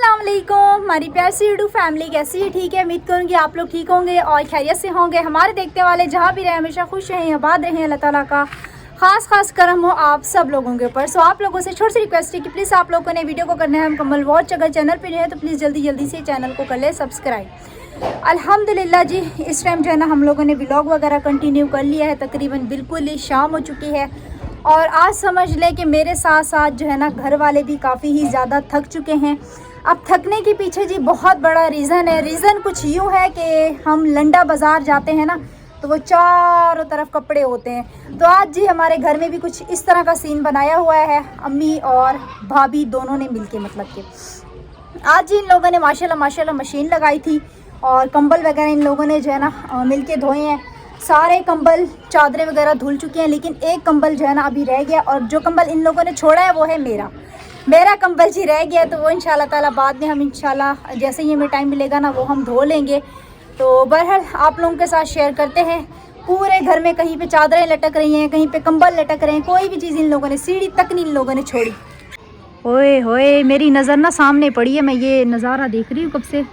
अस्सलाम वालेकुम हमारी प्यार सी यूट्यूब फैमिली कैसी है? ठीक है, उम्मीद करूँगी आप लोग ठीक होंगे और खैरियत से होंगे। हमारे देखने वाले जहाँ भी रहे हमेशा खुश रहें, आबाद रहें। अल्लाह ताला का खास करम हो आप सब लोगों के ऊपर। सो आप लोगों से छोटी सी रिक्वेस्ट है कि प्लीज़ आप लोगों ने वीडियो को करना है मुकम्मल वॉच। अगर चैनल पर जो है तो प्लीज़ जल्दी से चैनल को कर ले सब्सक्राइब। अल्हम्दुलिल्लाह जी, इस टाइम जो है ना हम लोगों ने व्लॉग वगैरह कंटिन्यू कर लिया है। तकरीबन बिल्कुल ही शाम हो चुकी है और आज समझ लें कि मेरे साथ साथ जो है ना घर वाले भी काफ़ी ही ज़्यादा थक चुके हैं। अब थकने के पीछे जी बहुत बड़ा रीज़न है। रीज़न कुछ यूँ है कि हम लंडा बाज़ार जाते हैं ना तो वो चारों तरफ कपड़े होते हैं। तो आज जी हमारे घर में भी कुछ इस तरह का सीन बनाया हुआ है, अम्मी और भाभी दोनों ने मिलके। मतलब कि आज जी इन लोगों ने माशाल्लाह मशीन लगाई थी और कंबल वगैरह इन लोगों ने जो है ना मिलके धोए हैं। सारे कंबल चादरें वगैरह धुल चुकी हैं, लेकिन एक कंबल जो है ना अभी रह गया और जो कंबल इन लोगों ने छोड़ा है वो है मेरा कंबल जी रह गया। तो वो इंशाल्लाह ताला बाद में हम इंशाल्लाह जैसे ही हमें टाइम मिलेगा ना वो हम धो लेंगे। तो बहरहाल आप लोगों के साथ शेयर करते हैं। पूरे घर में कहीं पे चादरें लटक रही हैं, कहीं पे कंबल लटक रहे हैं, कोई भी चीज़ इन लोगों ने, सीढ़ी तक नहीं इन लोगों ने छोड़ी। ओए होए, मेरी नज़र ना सामने पड़ी है, मैं ये नज़ारा देख रही हूँ कब से।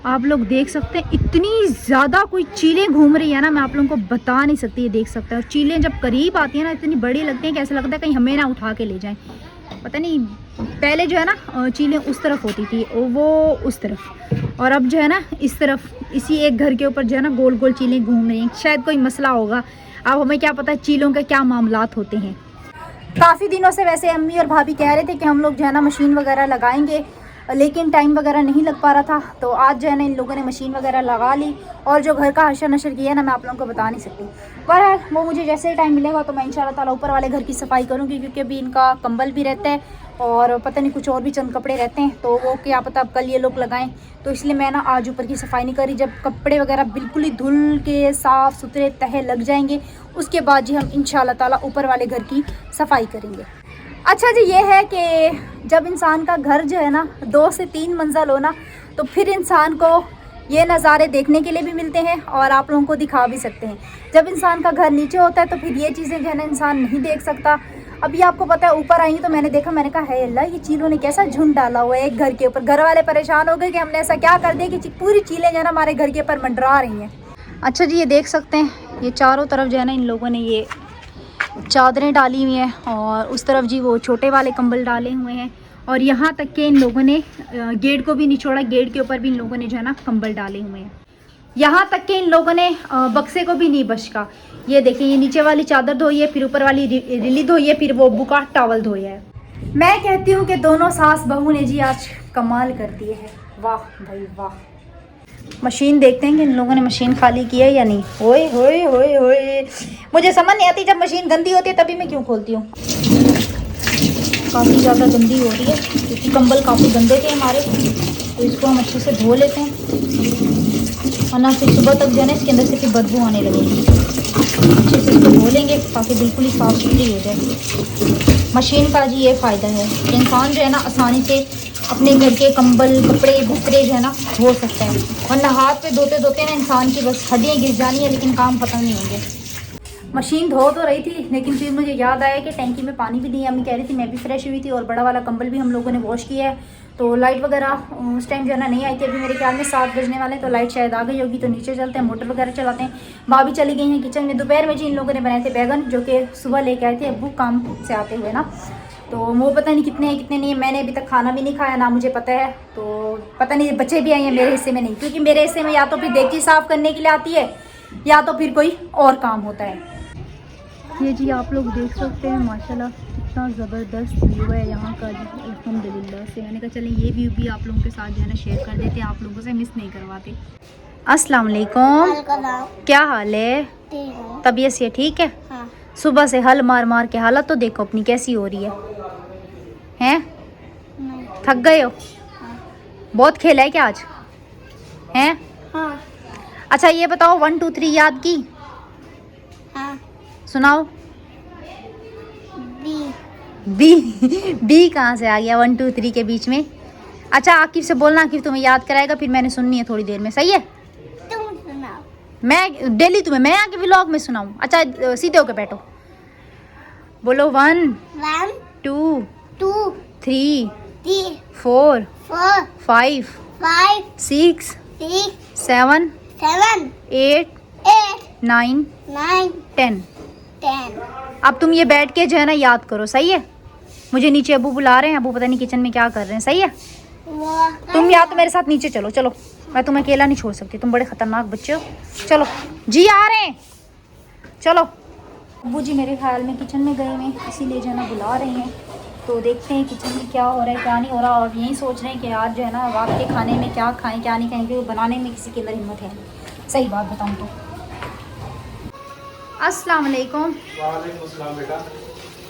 आप लोग देख सकते हैं इतनी ज़्यादा कोई चीलें घूम रही है ना, मैं आप लोगों को बता नहीं सकती। ये देख सकते हैं। और चीलें जब करीब आती हैं ना इतनी बड़ी लगती हैं कि ऐसा लगता है कहीं हमें ना उठा के ले जाएं। पता नहीं, पहले जो है ना चीलें उस तरफ होती थी, वो उस तरफ, और अब जो है ना इस तरफ, इसी एक घर के ऊपर जो है ना गोल गोल चीलें घूम रही हैं। शायद कोई मसला होगा, अब हमें क्या पता चीलों के क्या मामलात होते हैं। काफ़ी दिनों से वैसे अम्मी और भाभी कह रहे थे कि हम लोग जो है ना मशीन वगैरह लगाएंगे, लेकिन टाइम वगैरह नहीं लग पा रहा था। तो आज जो है ना इन लोगों ने मशीन वगैरह लगा ली और जो घर का हशर नशर किया है ना मैं आप लोगों को बता नहीं सकती। बहरहाल वो मुझे जैसे टाइम मिलेगा तो मैं इंशाल्लाह ताला ऊपर वाले घर की सफाई करूँगी, क्योंकि अभी इनका कंबल भी रहता है और पता नहीं कुछ और भी चंद कपड़े रहते हैं। तो वो क्या पता अब कल ये लोग लगाएं, तो इसलिए मैं ना आज ऊपर की सफाई नहीं करी। जब कपड़े वगैरह बिल्कुल ही धुल के साफ़ सुथरे तह लग जाएंगे उसके बाद जी हम इंशाल्लाह ताला ऊपर वाले घर की सफाई करेंगे। अच्छा जी, ये है कि जब इंसान का घर जो है ना 2 से 3 मंजिल हो ना तो फिर इंसान को ये नज़ारे देखने के लिए भी मिलते हैं और आप लोगों को दिखा भी सकते हैं। जब इंसान का घर नीचे होता है तो फिर ये चीज़ें जो है ना इंसान नहीं देख सकता। अभी आपको पता है ऊपर आई तो मैंने देखा, मैंने कहा है अल्लाह, ये चीलों ने कैसा झुंड डाला हुआ है एक घर के ऊपर। घर वाले परेशान हो गए कि हमने ऐसा क्या कर दिया कि पूरी चीलें जो है ना हमारे घर के ऊपर मंडरा रही हैं। अच्छा जी, ये देख सकते हैं, ये चारों तरफ जो है ना इन लोगों ने ये चादरें डाली हुई हैं और उस तरफ जी वो छोटे वाले कंबल डाले हुए हैं। और यहाँ तक के इन लोगों ने गेट को भी नहीं छोड़ा, गेट के ऊपर भी इन लोगों ने जो है ना कंबल डाले हुए हैं। यहाँ तक के इन लोगों ने बक्से को भी नहीं बचका। ये देखिए, ये नीचे वाली चादर धोई है, फिर ऊपर वाली रिली धोई है, फिर वो अब्बू का टॉवल धोया है। मैं कहती हूँ कि दोनों सास बहू ने जी आज कमाल कर दिए है। वाह भाई वाह। मशीन देखते हैं कि इन लोगों ने मशीन खाली की है या नहीं। ओए होए होए होए, मुझे समझ नहीं आती जब मशीन गंदी होती है तभी मैं क्यों खोलती हूँ। काफ़ी ज़्यादा गंदी हो रही है क्योंकि कंबल काफ़ी गंदे थे हमारे, तो इसको हम अच्छे से धो लेते हैं, वरना फिर सुबह तक जो है ना इसके अंदर से फिर बदबू आने लगेगी। अच्छे से इसको धो लेंगे ताकि बिल्कुल ही साफ़ सुथरी हो जाए। मशीन का जी ये फ़ायदा है कि इंसान जो है ना आसानी से अपने घर के कंबल कपड़े बिस्तरे जो है ना धो सकते हैं, वरना हाथ पे धोते धोते ना इंसान की बस हड्डियाँ गिर जानी है, लेकिन काम ख़त्म नहीं होंगे। मशीन धो तो रही थी लेकिन फिर मुझे याद आया कि टैंकी में पानी भी नहीं है। अम्मी कह रही थी, मैं भी फ्रेश हुई थी और बड़ा वाला कंबल भी हम लोगों ने वॉश किया है। तो लाइट वगैरह उस टाइम जो है ना नहीं आई थी। अभी मेरे ख्याल में 7 बजने वाले, तो लाइट शायद आ गई होगी। तो नीचे चलते हैं, मोटर वगैरह चलाते हैं। भाभी चली गई हैं किचन में। दोपहर में जी इन लोगों ने बनाए थे बैगन, जो कि सुबह लेके आए थे अब्बू काम से आते हुए ना। तो वो पता नहीं कितने हैं कितने नहीं है, मैंने अभी तक खाना भी नहीं खाया ना मुझे पता है। तो पता नहीं बच्चे भी आए हैं, मेरे हिस्से में नहीं, क्योंकि मेरे हिस्से में या तो फिर देगची साफ़ करने के लिए आती है या तो फिर कोई और काम होता है। ये जी आप लोग देख सकते हैं माशाल्लाह कितना ज़बरदस्त व्यू है यहाँ का जी, अल्हम्दुलिल्लाह से। मैंने कहा चलें ये व्यू भी आप लोगों के साथ जो है ना शेयर कर देते हैं, आप लोगों से मिस नहीं करवाते। अस्सलाम वालेकुम, क्या हाल है? तबीयत से ठीक है? हाँ। सुबह से हल मार मार के हालत तो देखो अपनी कैसी हो रही है, हैं? थक गए हो? हाँ। बहुत खेला है क्या आज? हैं? हाँ। अच्छा ये बताओ 1 2 3 याद की? हाँ। सुनाओ। बी कहाँ से आ गया 1 2 3 के बीच में? अच्छा आकिब से बोलना, आकिब तुम्हें याद कराएगा, फिर मैंने सुननी है थोड़ी देर में, सही है? तुम सुनाओ। मैं डेली तुम्हें, मैं आके व्लॉग में सुनाऊँ? अच्छा सीधे होके बैठो, बोलो 1 2 3 4 5 6 7 8 9 10। अब तुम ये बैठ के जो है ना याद करो, सही है। मुझे नीचे अबू बुला रहे हैं, अबू पता नहीं किचन में क्या कर रहे हैं, सही है। तुम या तो मेरे साथ नीचे चलो, चलो मैं तुम्हें अकेला नहीं छोड़ सकती, तुम बड़े खतरनाक बच्चे हो। चलो जी आ रहे हैं, चलो। अबू जी मेरे ख्याल में किचन में गए हुए हैं, इसीलिए जो है ना बुला रहे हैं। तो देखते हैं किचन में क्या हो रहा है क्या नहीं हो रहा, और यही सोच रहे हैं कि आज जो है ना रात के खाने में क्या खाएं क्या नहीं खाएं, क्योंकि बनाने में किसी के अंदर हिम्मत है नहीं। सही बात बताऊँ तो। अस्सलाम वालेकुम। वालेकुम अस्सलाम बेटा,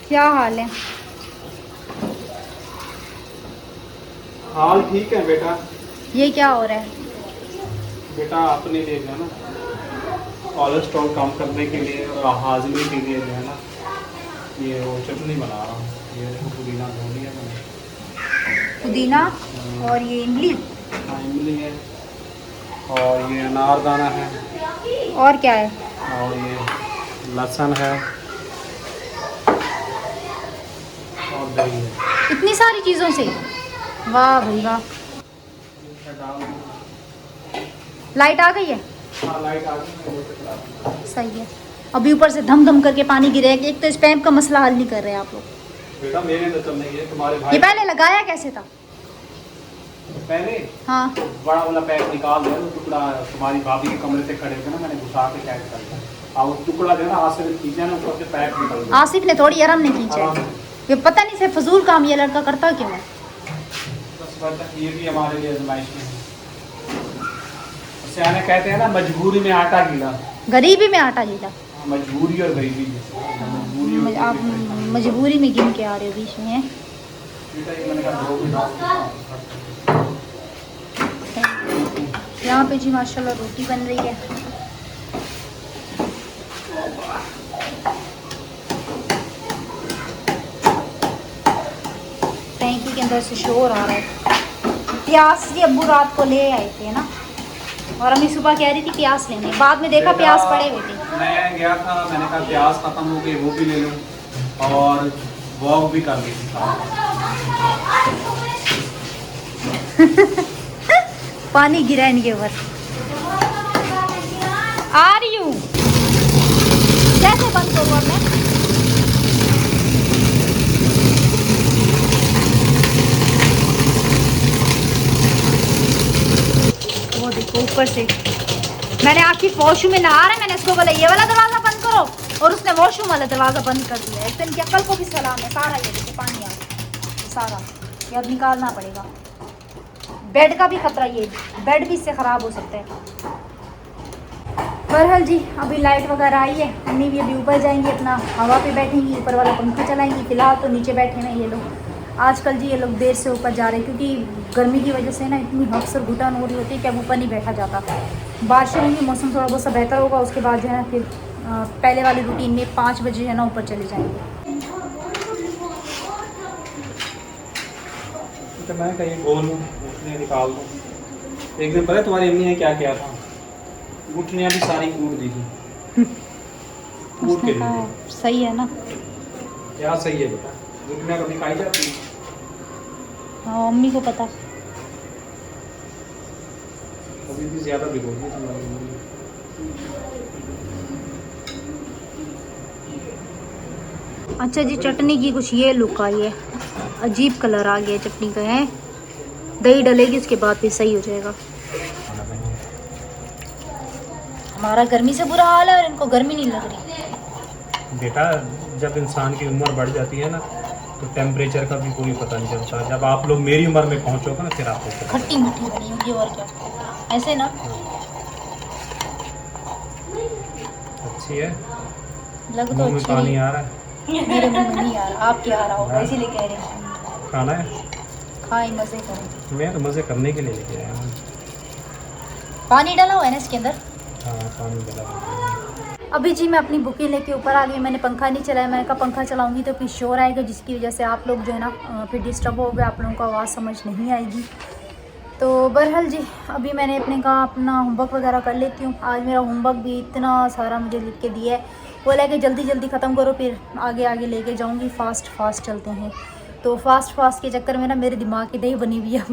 क्या हाल है? हाल ठीक है बेटा। ये क्या हो रहा है? बेटा अपने लिए जो है ना कोलेस्ट्रॉल कम करने के लिए और हाजमे के लिए जो है ना ये वो चटनी बना रहा हूँ। ये पुदीना धो लिया मैंने, पुदीना और ये इमली। हाँ, इमली है और ये अनारदाना है और क्या है? और ये लहसुन है और दही है। इतनी सारी चीज़ों से? वाह भाई वाह। लाइट आ गई है? हाँ लाइट आ गई। सही है। अभी ऊपर से धम धम करके पानी गिरेगा। एक तो इस पैप का मसला हल नहीं कर रहे आप लोग। बेटा मेरे तो चल नहीं है, तुम्हारे भाई। ये पहले लगाया कैसे था? पहले हाँ बड़ा वाला पैक निकाल दिया, टुकड़ा तुम्हारी भाभी के कमरे से खड़े थे ना, मैंने घुसा के पैक कर दिया। और वो टुकड़ा जो है ना आसिफ ने खींचा ना, ऊपर से पैक निकल गया। आसिफ ने थोड़ी आराम नहीं खींचा है। ये पता नहीं से फजूल काम ये लड़का करता क्यों है। बस ये भी हमारे लिए आजमाइश में है। सियाने कहते हैं ना मजबूरी में आटा गीला, गरीबी में आटा गीला। मजबूरी और गरीबी मजबूरी आप मजबूरी में गिन के आ रहे हो बीच में। यहाँ पे जी माशाल्लाह रोटी बन रही है। टैंकी के अंदर से शोर आ रहा है। प्याज जी अब्बू रात को ले आए थे ना, और अम्मी सुबह कह रही थी प्याज लेने, बाद में देखा प्याज पड़े हुए थे। मैं गया था, मैंने कहा प्याज खत्म हो गए वो भी ले लूँ और वॉक भी कर ली थी। पानी गिरा इनके ऊपर। आ रही हूँ, कैसे बंद करूँ अब मैं? वो देखो ऊपर से मैंने आखिर वॉशरूम में नहा रहा है, मैंने इसको बोला ये वाला दरवाज़ा बंद करो और उसने वॉशरूम वाला दरवाज़ा बंद कर दिया। एक तो इनकी अक्ल को भी सलाम है। सारा ये देखो पानी आ रहा सारा, ये अब निकालना पड़ेगा। बेड का भी खतरा, ये बेड भी इससे ख़राब हो सकता है। बहरहाल जी अभी लाइट वगैरह आई है, अम्मी भी अभी ऊपर जाएंगी, अपना हवा पे बैठेंगी, ऊपर वाला पंखा चलाएंगी। फ़िलहाल तो नीचे बैठे हैं ये लोग। आजकल जी ये लोग देर से ऊपर जा रहे हैं, क्योंकि गर्मी की वजह से ना इतनी हफ्स और घुटन हो रही होती है कि अब ऊपर नहीं बैठा जाता। बारिशें होंगी, मौसम थोड़ा बहुत सा बेहतर होगा, उसके बाद जो है ना फिर पहले वाली रूटीन में 5 बजे है ना ऊपर चले जाएंगे। तो मैं कहीं बोल लूँ उठने निकाल दूँ। एक दिन पता है तुम्हारी अम्मी ने क्या किया था, गुठलियाँ भी सारी कूट दी थी। कूट के दी। सही है ना? क्या सही है बेटा, गुठलियाँ कभी खाई जाती है? हाँ मम्मी को पता। कभी भी ज़्यादा भिगो दी तुम्हारी अम्मी। अच्छा जी चटनी की कुछ ये लुक आई है, अजीब कलर आ गया चटनी का है। दही डलेगी उसके बाद फिर सही हो जाएगा। हमारा गर्मी से बुरा हाल है और इनको गर्मी नहीं लग रही। बेटा जब इंसान की उम्र बढ़ जाती है ना तो टेम्परेचर का भी कोई पता नहीं चलता। जब आप लोग मेरी उम्र में पहुंचोगे ना फिर आपको खट्टी मीठी बनी होगी और क्या, ऐसे ना। अच्छी है, लग तो मुंह में अच्छी पानी नहीं। आ रहा है। मेरे मुंह में नहीं आ रहा, आपके आ रहा होगा इसीलिए कह रहे हैं। खाना है, खाए मजे करें। मैं तो मज़े करने के लिए लेके आया हूँ। पानी डाला हुआ है ना इसके अंदर? हाँ पानी डाला। अभी जी मैं अपनी बुकें लेके ऊपर आ गई। मैंने पंखा नहीं चलाया, मैंने कहा पंखा चलाऊंगी तो फिर शोर आएगा, जिसकी वजह से आप लोग जो है ना फिर डिस्टर्ब हो गए, आप लोगों को आवाज़ समझ नहीं आएगी। तो बहरहाल जी अभी मैंने अपने कहा अपना होमवर्क वगैरह कर लेती हूँ। आज मेरा होमवर्क भी इतना सारा मुझे लिख के दिया है, वो लेके जल्दी जल्दी ख़त्म करो, फिर आगे आगे लेके जाऊँगी। फास्ट चलते हैं। तो फास्ट के चक्कर में ना मेरे दिमाग की दही बनी हुई है।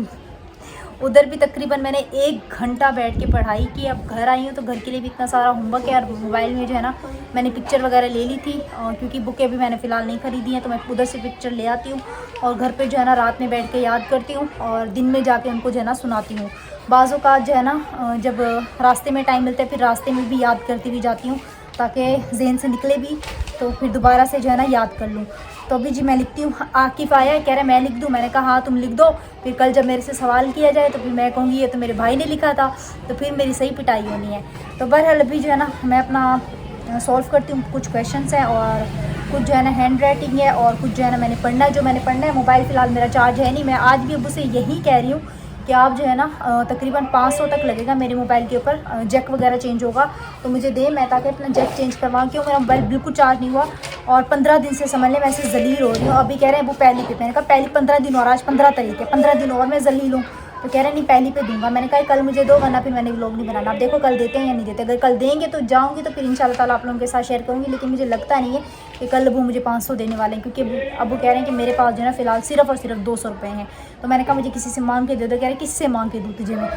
उधर भी तकरीबन मैंने 1 घंटा बैठ के पढ़ाई की। अब घर आई हूँ तो घर के लिए भी इतना सारा होमवर्क है, और मोबाइल में जो है ना मैंने पिक्चर वगैरह ले ली थी, क्योंकि बुकें अभी मैंने फ़िलहाल नहीं ख़रीदी हैं, तो मैं उधर से पिक्चर ले आती हूँ और घर पे जो है ना रात में बैठ के याद करती हूँ और दिन में जाके उनको जो है ना सुनाती हूँ। बाज़ों का जो है ना जब रास्ते में टाइम मिलता है फिर रास्ते में भी याद करती हुई जाती हूँ, ताकि जहन से निकले भी तो फिर दोबारा से जो है ना याद कर लूँ। तो अभी जी मैं लिखती हूँ। आकिफ़ आया, कह रहा है मैं लिख दूँ। मैंने कहा हाँ तुम लिख दो, फिर कल जब मेरे से सवाल किया जाए तो फिर मैं कहूँगी ये तो मेरे भाई ने लिखा था, तो फिर मेरी सही पिटाई होनी है। तो बहरहाल अभी जो है ना मैं अपना सॉल्व करती हूँ। कुछ क्वेश्चंस हैं और कुछ जो है ना हैंड राइटिंग है और कुछ जो है ना मैंने पढ़ना है। जो मैंने पढ़ना है, मोबाइल फ़िलहाल मेरा चार्ज है नहीं। मैं आज भी अब्बू से यही कह रही हूँ कि आप जो है ना तकरीबन 500 तक लगेगा मेरे मोबाइल के ऊपर, जैक वगैरह चेंज होगा तो मुझे दे, मैं ताकि अपना जैक चेंज करवाऊँ। क्यों मेरा मोबाइल बिल्कुल चार्ज नहीं हुआ और 15 दिन से समझ लें मैं ऐसे जलील हो रही हूँ। अभी कह रहे हैं वो पहली पे, मैंने कहा पहली 15 दिन और आज 15 तारीख है, 15 दिन और मैं जलील हूँ। तो कह रहे हैं नहीं पहली पे दूंगा। मैंने कहा कल मुझे दो, वरना फिर मैंने व्लॉग नहीं बनाना। अब देखो कल देते हैं या नहीं देते। अगर कल देंगे तो जाऊँगी तो फिर इंशाल्लाह ताला आप लोगों के साथ शेयर करूँगी, लेकिन मुझे लगता नहीं है कि कल अबू मुझे 500 देने वाले हैं, क्योंकि अबू कह रहे हैं कि मेरे पास जो है ना फ़िलहाल सिर्फ़ और सिर्फ 200 रुपये हैं। तो मैंने कहा मुझे किसी से मांग के दे दो। कह रहे किससे मांग के दूँ तुझे मैं।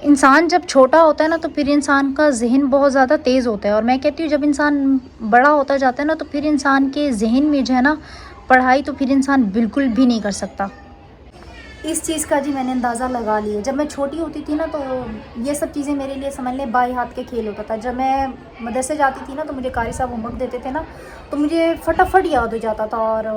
इंसान जब छोटा होता है ना तो फिर इंसान का जहन बहुत ज़्यादा तेज़ होता है, और मैं कहती हूँ जब इंसान बड़ा होता जाता है ना तो फिर इंसान के जहन में जो है ना पढ़ाई तो फिर इंसान बिल्कुल भी नहीं कर सकता। इस चीज़ का जी मैंने अंदाज़ा लगा लिया। जब मैं छोटी होती थी ना तो ये सब चीज़ें मेरे लिए समझ लें बाई हाथ के खेल होता था। जब मैं मदरसे जाती थी ना तो मुझे कारी साहब होमवर्क देते थे ना तो मुझे फटाफट याद हो जाता था, और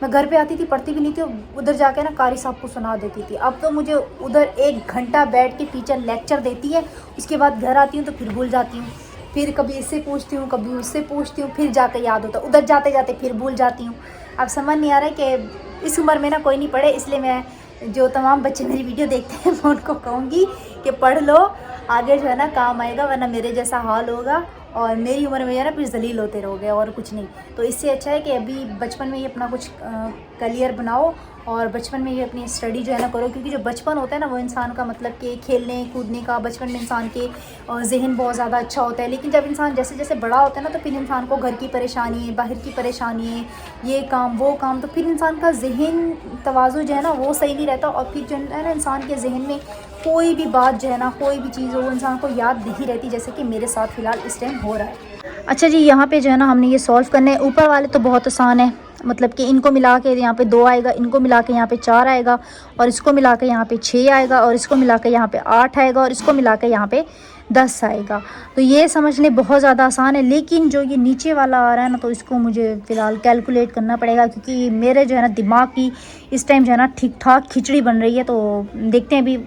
मैं घर पे आती थी पढ़ती भी नहीं थी, उधर जाके ना कारी साहब को सुना देती थी। अब तो मुझे उधर 1 घंटा बैठ के टीचर लेक्चर देती है, उसके बाद घर आती हूँ तो फिर भूल जाती हूँ, फिर कभी इससे पूछती हूँ कभी उससे पूछती हूँ, फिर जाके याद होता, उधर जाते जाते फिर भूल जाती हूँ। अब समझ नहीं आ रहा है कि इस उम्र में ना कोई नहीं पढ़े, इसलिए मैं जो तमाम बच्चे मेरी वीडियो देखते हैं मैं उनको कहूँगी कि पढ़ लो, आगे जो है ना काम आएगा, वरना मेरे जैसा हाल होगा और मेरी उम्र में जो है ना फिर जलील होते रहोगे और कुछ नहीं। तो इससे अच्छा है कि अभी बचपन में ही अपना कुछ करियर बनाओ और बचपन में ही अपनी स्टडी जो है ना करो, क्योंकि जो बचपन होता है ना वो इंसान का मतलब कि खेलने कूदने का, बचपन में इंसान के जहन बहुत ज़्यादा अच्छा होता है। लेकिन जब इंसान जैसे जैसे बड़ा होता है ना तो फिर इंसान को घर की परेशानी है, बाहर की परेशानी है, ये काम वो काम, तो फिर इंसान का जहन तवाज़ु जो है ना वो सही नहीं रहता, और फिर जो है ना इंसान के जहन में कोई भी बात जो है ना कोई भी चीज़ वो इंसान को याद नहीं रहती, जैसे कि मेरे साथ फ़िलहाल इस टाइम हो रहा है। अच्छा जी, यहाँ पे जो है ना हमने ये सॉल्व करने, ऊपर वाले तो बहुत आसान है, मतलब कि इनको मिला के यहाँ पे 2 आएगा, इनको मिला के यहाँ पे 4 आएगा, और इसको मिला के यहाँ पे 6 आएगा, और इसको मिला के यहाँ पे 8 आएगा, और इसको मिला के यहाँ पे 10 आएगा। तो ये समझ लें बहुत ज़्यादा आसान है। लेकिन जो ये नीचे वाला आ रहा है ना तो इसको मुझे फ़िलहाल कैलकुलेट करना पड़ेगा, क्योंकि मेरे जो है ना दिमाग की इस टाइम जो है ना ठीक ठाक खिचड़ी बन रही है। तो देखते हैं अभी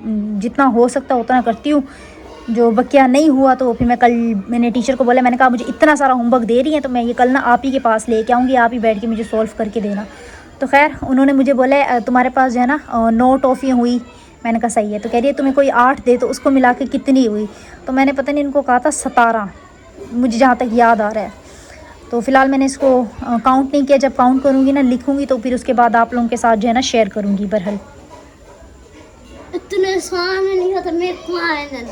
जितना हो सकता है उतना करती हूँ, जो बकिया नहीं हुआ तो फिर मैं कल, मैंने टीचर को बोला, मैंने कहा मुझे इतना सारा होमवर्क दे रही है तो मैं ये कल ना आप ही के पास लेके आऊँगी, आप ही बैठ के मुझे सॉल्व करके देना। तो खैर उन्होंने मुझे बोला तुम्हारे पास जो है ना 9 टॉफ़ियाँ हुई। मैंने कहा सही है। तो कह रही है तुम्हें कोई 8 दे तो उसको मिला के कितनी हुई। तो मैंने पता नहीं इनको कहा था 17, मुझे जहाँ तक याद आ रहा है। तो फ़िलहाल मैंने इसको काउंट नहीं किया, जब काउंट करूँगी ना लिखूँगी तो फिर उसके बाद आप लोगों के साथ जो है ना शेयर करूँगी। बहरहाल इतने आसान नहीं होता मेरे को आए।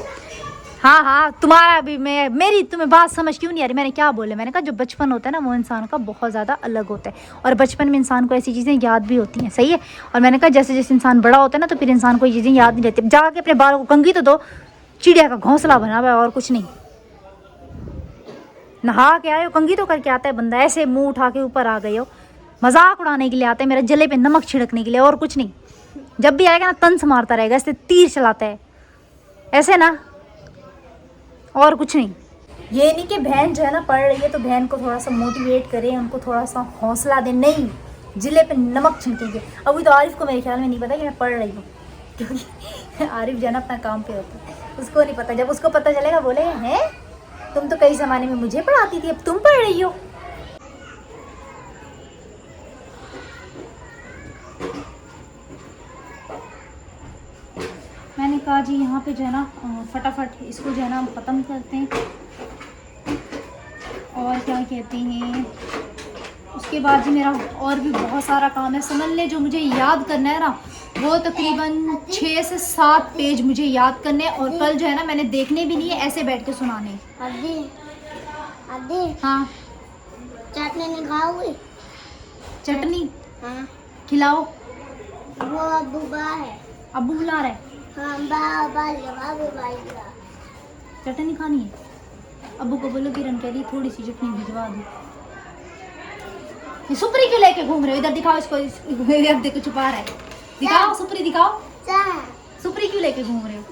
हाँ तुम्हारा भी, मैं मेरी तुम्हें बात समझ क्यों नहीं आ रही। मैंने क्या बोले, मैंने कहा जो बचपन होता है ना वो इंसान का बहुत ज़्यादा अलग होता है, और बचपन में इंसान को ऐसी चीज़ें याद भी होती हैं। सही है। और मैंने कहा जैसे जैसे इंसान बड़ा होता है ना तो फिर इंसान को ये चीज़ें याद नहीं रहती। जाके अपने बालों को कंघी तो दो, चिड़िया का घोंसला बना हुआ है और कुछ नहीं। नहा के आए हो, कंघी तो करके आता है बंदा, ऐसे मुँह उठा के ऊपर आ गए हो, मजाक उड़ाने के लिए आता है, मेरे जले पे नमक छिड़कने के लिए और कुछ नहीं। जब भी आएगा ना तंस मारता रहेगा, ऐसे तीर चलाता है ऐसे ना, और कुछ नहीं। ये नहीं कि बहन जो है ना पढ़ रही है तो बहन को थोड़ा सा मोटिवेट करें, उनको थोड़ा सा हौसला दें, नहीं जिले पे नमक छिड़केंगे। अभी तो आरिफ को मेरे ख्याल में नहीं पता कि मैं पढ़ रही हूँ, क्योंकि आरिफ जो है ना अपना काम पे होता है, उसको नहीं पता। जब उसको पता चलेगा बोले हैं तुम तो कई ज़माने में मुझे पढ़ाती थी, अब तुम पढ़ रही हो। मैंने कहा जी यहाँ पे जो है ना फटाफट इसको जो है ना हम ख़त्म करते हैं, और क्या कहते हैं उसके बाद जी मेरा और भी बहुत सारा काम है। समझ ले जो मुझे याद करना है ना वो तकरीबन 6 से 7 पेज मुझे याद करने हैं, और कल जो है ना मैंने देखने भी नहीं है, ऐसे बैठ के सुनाने। हाँ चटनी नहीं खाओगी? चटनी हाँ खिलाओ। वो अब्बू बाहर है। अब्बू बुला रहे हैं। हाँ बाबा चटनी खानी है? अब्बू को बोलो किरण के लिए थोड़ी सी चटनी भिजवा दो। ये सुपरी क्यों लेके घूम रहे हो? इधर दिखाओ इसको, इधर देखो छुपा रहा है। दिखाओ सुपरी, दिखाओ सुपरी क्यों लेके घूम रहे हो?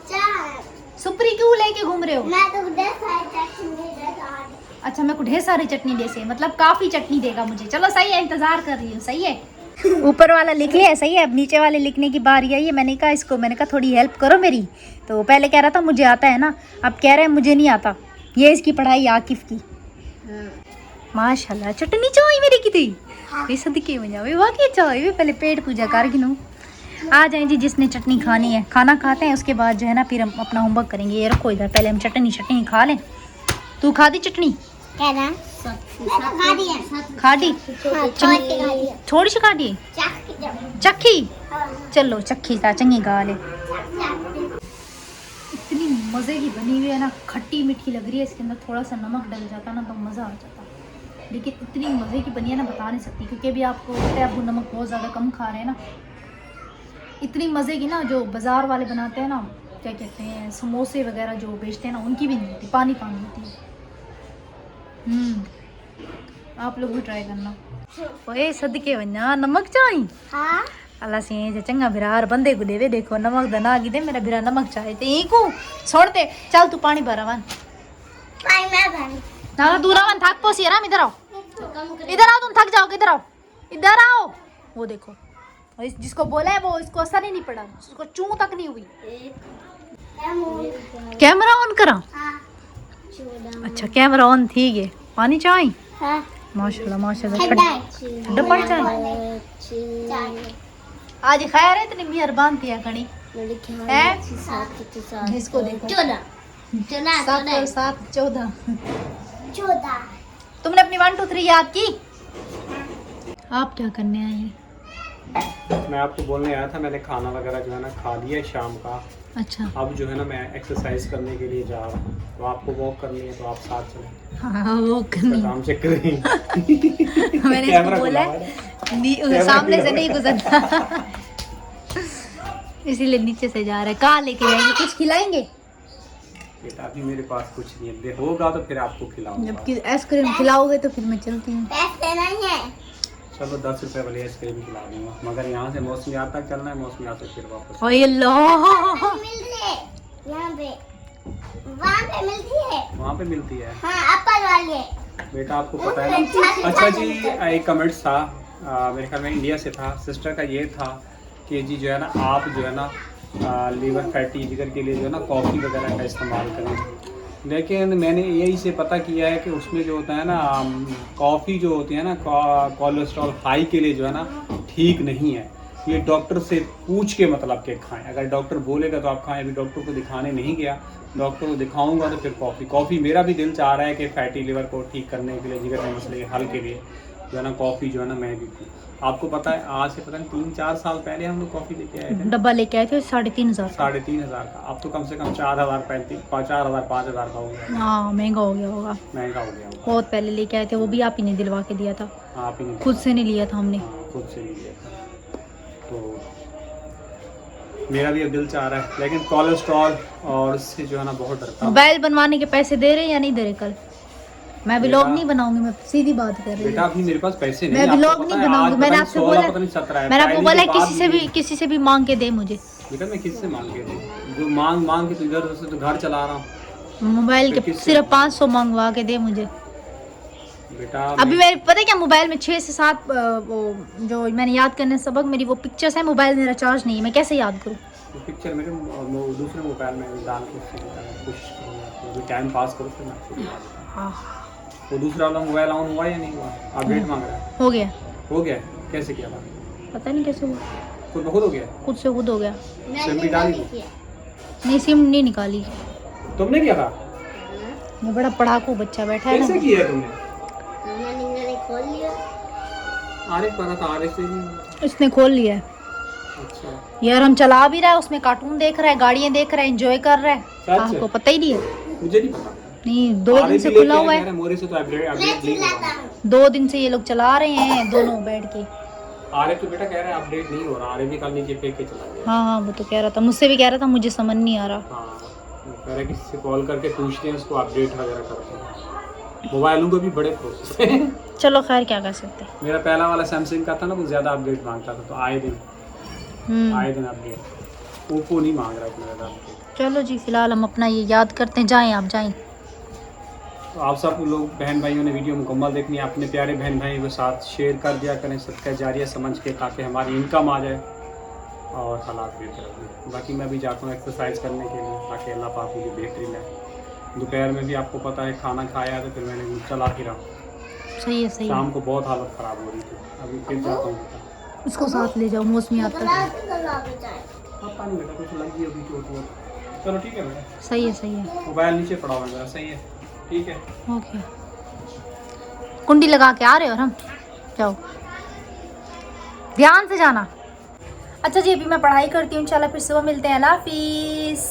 सुपरी क्यों लेके घूम रहे हो? मैं तो ढेर सारी चटनी देगा। अच्छा, मेरे को ढेर सारी चटनी दे से, मतलब काफी चटनी देगा मुझे। चलो सही है, इंतजार कर रही हूँ। सही है, ऊपर वाला लिख लिया, सही है। अब नीचे वाले लिखने की बारी आई है। मैंने कहा इसको, मैंने कहा थोड़ी हेल्प करो मेरी। तो पहले कह रहा था मुझे आता है ना, अब कह रहे हैं मुझे नहीं आता। ये इसकी पढ़ाई आकिफ की। माशाल्लाह चटनी चाहिए मेरी की थी सदके में जावे वाकई चाहिए। पहले पेट पूजा कर गिनूं। आ जाए जी, जिसने चटनी खानी है। खाना खाते हैं उसके बाद जो है ना फिर हम अपना होमवर्क करेंगे। ये रखो इधर, पहले हम चटनी खा लें। तू खा दी चटनी? खा दी थोड़ी सी खा दी, चक्की। चलो चक्की था चंगी गा ले। इतनी मज़े की बनी हुई है ना, खट्टी मीठी लग रही है। इसके अंदर थोड़ा सा नमक डल जाता ना तो मज़ा आ जाता। लेकिन इतनी मज़े की बनी है ना, बता नहीं सकती। क्योंकि अभी आपको पता है अबू नमक बहुत ज़्यादा कम खा रहे हैं ना। इतनी मज़े की ना, जो बाज़ार वाले बनाते हैं ना, क्या कहते हैं, समोसे वगैरह जो बेचते हैं ना, उनकी भी नहीं होती, पानी पानी होती है। आप लोग भी ट्राई करना। ओए सदके वन्ना नमक चाहिए। हाँ अल्लाह से जे चंगा बिरार बंदे को देवे। देखो नमक दना की दे, मेरा बिरा नमक चाहे ते ई को छोड़ते। चल तू पानी भरावन। पानी मैं भर ना दूरावन थक पोसी आराम। इधर आओ, इधर आओ, तुम थक जाओगे। इधर आओ, इधर आओ। वो देखो, जिसको बोला है वो इसको असर ही नहीं पड़ा, उसको चूं तक नहीं हुई। कैमरा ऑन करा? अच्छा कैमरा ऑन थी गे। पानी चाहिए? हाँ माशाल्लाह माशाल्लाह। ठंडा पानी चाहिए? आज खैर है, इतनी मेहरबान थी खड़ी है। इसको देखो, 14 तुमने अपनी 1 2 3 याद की? आप क्या करने आए हैं? मैं आपको बोलने आया था, मैंने खाना वगैरह जो है ना खा लिया शाम का। अच्छा, अब जो है ना मैं एक्सरसाइज करने के लिए जा रहा हूँ। तो आपको वॉक करनी है तो आप साथ चलें। हाँ वो करनी। काम चेक करें। मैंने इसको बोला सामने से नहीं गुजरता, इसीलिए नीचे से जा रहा है। कहाँ लेके जाएंगे? कुछ खिलाएंगे? बेटा अभी मेरे पास कुछ नहीं है, होगा तो फिर आपको खिलाऊंगा। जब आइसक्रीम खिलाओगे तो फिर मैं चलती हूँ। पैसे नहीं है। चलो 10 रुपए वाली आइसक्रीम खिला दूंगा, मगर यहाँ से मौसमियात तक चलना है, मौसमियात से फिर वापस। ओए अल्लाह, मिल रही है यहाँ पे, वहाँ पे मिलती है। वहाँ पे मिलती है? हाँ अपर वाले। बेटा आपको पता है ना। अच्छा जी, एक कमेंट्स था मेरे ख्याल में इंडिया से था, सिस्टर का ये था कि जी जो है ना आप जो है ना लीवर फैटी लीवर के लिए जो है ना कॉफ़ी वगैरह का इस्तेमाल करें। लेकिन मैंने यही से पता किया है कि उसमें जो होता है ना कॉफ़ी जो होती है ना कोलेस्ट्रॉल हाई के लिए जो है ना ठीक नहीं है। ये डॉक्टर से पूछ के मतलब के खाएं। अगर डॉक्टर बोलेगा तो आप खाएं। अभी डॉक्टर को दिखाने नहीं गया, डॉक्टर को दिखाऊंगा तो फिर कॉफ़ी मेरा भी दिल चाह रहा है कि फैटी लिवर को ठीक करने के लिए, जिगर के मसले हल के लिए जो है ना कॉफ़ी जो है ना मैं भी पीऊँ। आपको पता है आज से पता नहीं 3-4 साल पहले हम लोग कॉफ़ी लेके आए थे, डब्बा लेके आए थे 3,500। 3,500 का। अब तो कम से कम 4,000 5,000 का हो गया। हाँ महंगा हो गया होगा, महंगा हो गया। बहुत पहले लेके आए थे, वो भी आप ही ने दिलवा के दिया था। आप ही ने खुद से नहीं लिया था हमने। खुद से नहीं लिया था। तो मेरा भी अब दिल चाह रहा है, लेकिन कोलेस्ट्रॉल और इससे जो है ना बहुत डरता हूँ। मोबाइल बनवाने के पैसे दे रहे या नहीं दे रहे? कल मैं व्लॉग नहीं बनाऊंगी, मैं सीधी बात कर रही हूँ। बेटा अभी मेरे पास पैसे नहीं, मैं व्लॉग नहीं बनाऊंगी। मैंने आपसे बोला, मैंने आपको बोला किसी से भी मांग के दे मुझे। बेटा मैं किससे मांग के दूं? जो मांग के तो इधर से तो घर चला रहा हूँ। मोबाइल के सिर्फ 500 मंगवा के दे मुझे। बेटा अभी मेरे पता है क्या, मोबाइल में 6 से 7 वो जो मैंने याद करने सबक मेरी वो पिक्चर्स है। मोबाइल मेरा चार्ज नहीं है, मैं कैसे याद करूँ? पिक्चर मेरे दूसरे मोबाइल में डाल के कुछ टाइम पास करो फिर मैं। हाँ वो दूसरा वाला मोबाइल ऑन हुआ या नहीं हुआ? अपडेट मांग रहा है। हो गया। हो गया? कैसे किया? पता नहीं कैसे हुआ, खुद ब खुद हो गया? खुद से खुद हो गया। सिम भी डाली थी? नहीं सिम नहीं निकाली। तुमने किया था? ये बड़ा पढ़ाकू बच्चा बैठा है ना। कैसे किया तुमने? मैंने खोल लिया। आरिफ करा था, आरिफ से नहीं। इसने खोल लिया है। अच्छा यार हम चला भी रहा है, उसमें कार्टून देख रहा है, गाड़ियाँ देख रहा है, एंजॉय कर रहा है। सच? आपको पता ही नहीं है? मुझे नहीं पता। नहीं 2 दिन से खुला हुआ है। मोरे से तो अपडेट नहीं हुआ। 2 दिन से ये लोग चला रहे हैं दोनों बैठ के। आरे तो बेटा कह रहा है अपडेट नहीं हो रहा, आरे भी कल नीचे फेंक के चला गया। हाँ हाँ वो तो कह रहा था, मुझसे भी कह रहा था, मुझे समझ नहीं आ रहा। हाँ वो कह रहा है किसी से कॉल करके पूछते हैं उसको, अपडेट वगैरह करते हैं। मोबाइलों के भी बड़े प्रोसेस हैं। चलो खैर क्या कर सकते हैं। मेरा पहला वाला सैमसंग का था ना, वो ज़्यादा अपडेट मांगता था, तो आए दिन अपडेट। ओप्पो नहीं मांग रहा इतना ज़्यादा अपडेट। चलो जी फिलहाल हम अपना ये याद करते हैं, जाएं आप जाएं। तो आप सब लोग बहन भाइयों ने वीडियो मुकम्मल देखनी है, अपने प्यारे बहन भाइयों के साथ शेयर कर दिया करें सदका जारिया समझ के, ताकि हमारी इनकम आ जाए और हालात बेहतर हो। बाकी मैं भी जाता हूँ एक्सरसाइज करने के लिए, ताकि अल्लाह पाक मुझे बेहतरीन है। दोपहर में भी आपको पता है खाना खाया तो फिर मैंने चला फिर सही है सही है। शाम को बहुत हालत ख़राब हो रही थी, अभी फिर जाता हूँ। इसको साथ ले जाओ, मौसमी आता है। पता नहीं बेटा कुछ लगी होगी चोट वोट। चलो ठीक है बेटा, सही है सही है। मोबाइल नीचे पड़ा हुआ है मेरा, सही है ठीक है। ओके कुंडी लगा के आ रहे हो और हम जाओ, ध्यान से जाना। अच्छा जी अभी मैं पढ़ाई करती हूँ, इंशाल्लाह फिर सुबह मिलते हैं। अल्लाह हाफिज़।